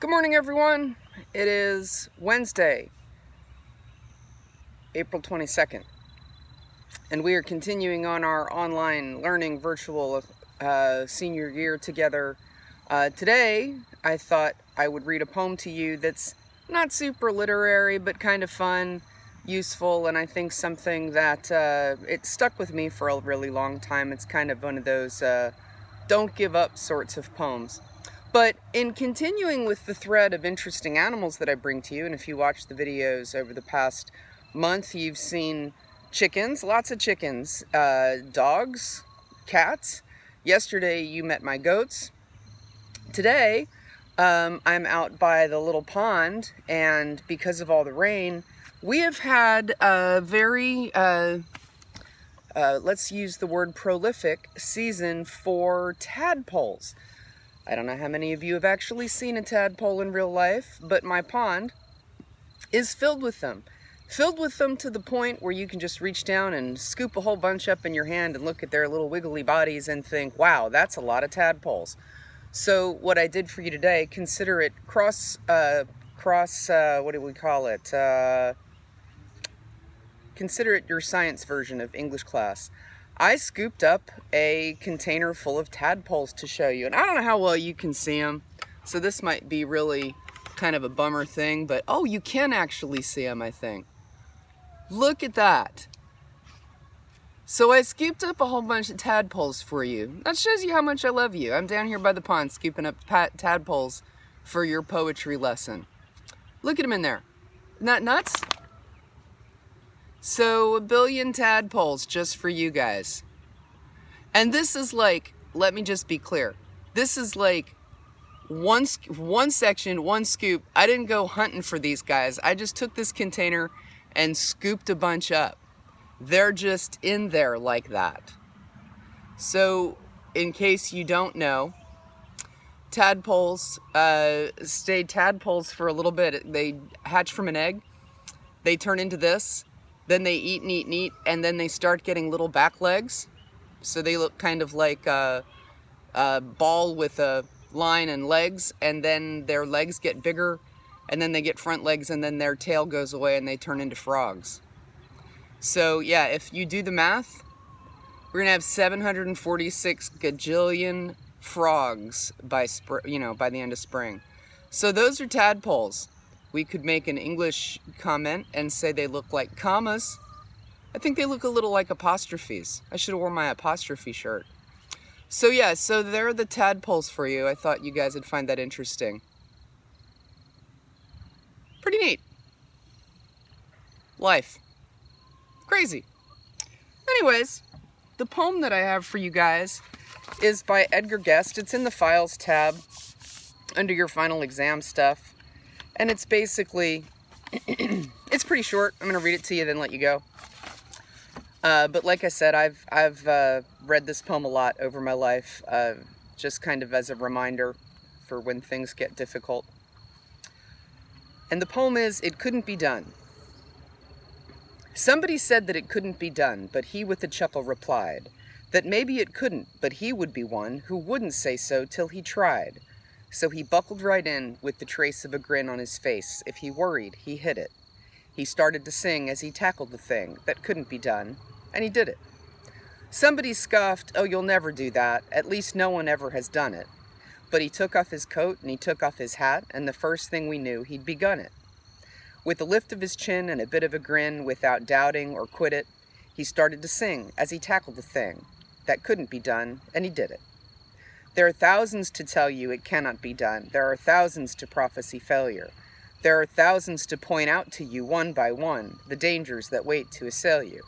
Good morning, everyone. It is Wednesday, April 22nd, and we are continuing on our online learning virtual senior year together. Today, I thought I would read a poem to you that's not super literary, but kind of fun, useful, and I think something that it stuck with me for a really long time. It's kind of one of those don't give up sorts of poems. But in continuing with the thread of interesting animals that I bring to you, and if you watch the videos over the past month, you've seen chickens, lots of chickens, dogs, cats. Yesterday you met my goats. Today I'm out by the little pond, and because of all the rain, we have had a very, let's use the word prolific season for tadpoles. I don't know how many of you have actually seen a tadpole in real life, but my pond is filled with them. Filled with them to the point where you can just reach down and scoop a whole bunch up in your hand and look at their little wiggly bodies and think, wow, that's a lot of tadpoles. So what I did for you today, consider it what do we call it? Consider it your science version of English class. I scooped up a container full of tadpoles to show you, and I don't know how well you can see them, so this might be really kind of a bummer thing, but oh, you can actually see them, I think. Look at that. So I scooped up a whole bunch of tadpoles for you. That shows you how much I love you. I'm down here by the pond scooping up tadpoles for your poetry lesson. Look at them in there. Isn't that nuts? So 1 billion tadpoles just for you guys. And this is like, let me just be clear. This is like one section, one scoop. I didn't go hunting for these guys. I just took this container and scooped a bunch up. They're just in there like that. So in case you don't know, tadpoles stay tadpoles for a little bit. They hatch from an egg. They turn into this. Then they eat and eat and eat, and then they start getting little back legs. So they look kind of like a ball with a line and legs, and then their legs get bigger, and then they get front legs, and then their tail goes away, and they turn into frogs. So yeah, if you do the math, we're gonna have 746 gajillion frogs by by the end of spring. So those are tadpoles. We could make an English comment and say they look like commas. I think they look a little like apostrophes. I should have worn my apostrophe shirt. So yeah, so there are the tadpoles for you. I thought you guys would find that interesting. Pretty neat. Life. Crazy. Anyways, the poem that I have for you guys is by Edgar Guest. It's in the Files tab under your final exam stuff. And it's basically, it's pretty short. I'm going to read it to you, then let you go. But like I said, I've read this poem a lot over my life, just kind of as a reminder for when things get difficult. And the poem is, It Couldn't Be Done. Somebody said that it couldn't be done, but he with a chuckle replied that maybe it couldn't, but he would be one who wouldn't say so till he tried. So he buckled right in with the trace of a grin on his face. If he worried, he hid it. He started to sing as he tackled the thing that couldn't be done, and he did it. Somebody scoffed, oh, you'll never do that. At least no one ever has done it. But he took off his coat and he took off his hat, and the first thing we knew, he'd begun it. With a lift of his chin and a bit of a grin, without doubting or quit it, he started to sing as he tackled the thing that couldn't be done, and he did it. There are thousands to tell you it cannot be done. There are thousands to prophesy failure. There are thousands to point out to you one by one the dangers that wait to assail you.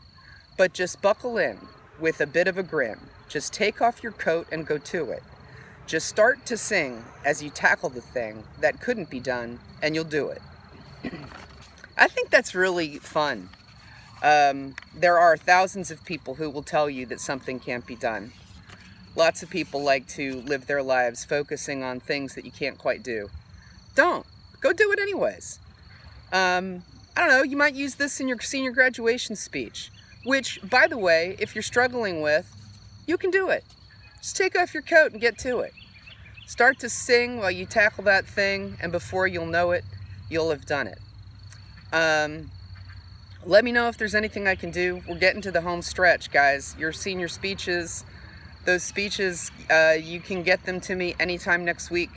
But just buckle in with a bit of a grin. Just take off your coat and go to it. Just start to sing as you tackle the thing that couldn't be done, and you'll do it. I think that's really fun. There are thousands of people who will tell you that something can't be done. Lots of people like to live their lives focusing on things that you can't quite do. Don't. Go do it anyways. I don't know, you might use this in your senior graduation speech, which, by the way, if you're struggling with, you can do it. Just take off your coat and get to it. Start to sing while you tackle that thing, and before you'll know it, you'll have done it. Let me know if there's anything I can do. We're getting to the home stretch, guys. Your senior speeches, those speeches, you can get them to me anytime next week.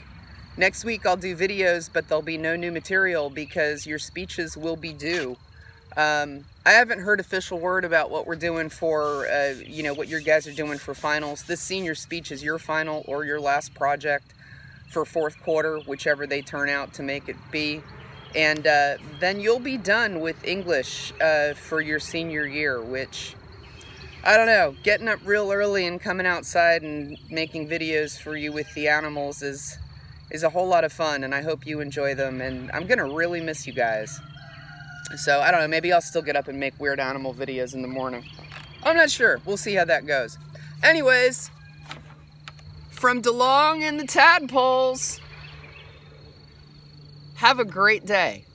Next week I'll do videos, but there'll be no new material because your speeches will be due. I haven't heard official word about what we're doing for, what your guys are doing for finals. This senior speech is your final or your last project for fourth quarter, whichever they turn out to make it be. And then you'll be done with English for your senior year, which, I don't know, getting up real early and coming outside and making videos for you with the animals is a whole lot of fun, and I hope you enjoy them, and I'm going to really miss you guys. So, I don't know, maybe I'll still get up and make weird animal videos in the morning. I'm not sure. We'll see how that goes. Anyways, from DeLong and the Tadpoles, have a great day.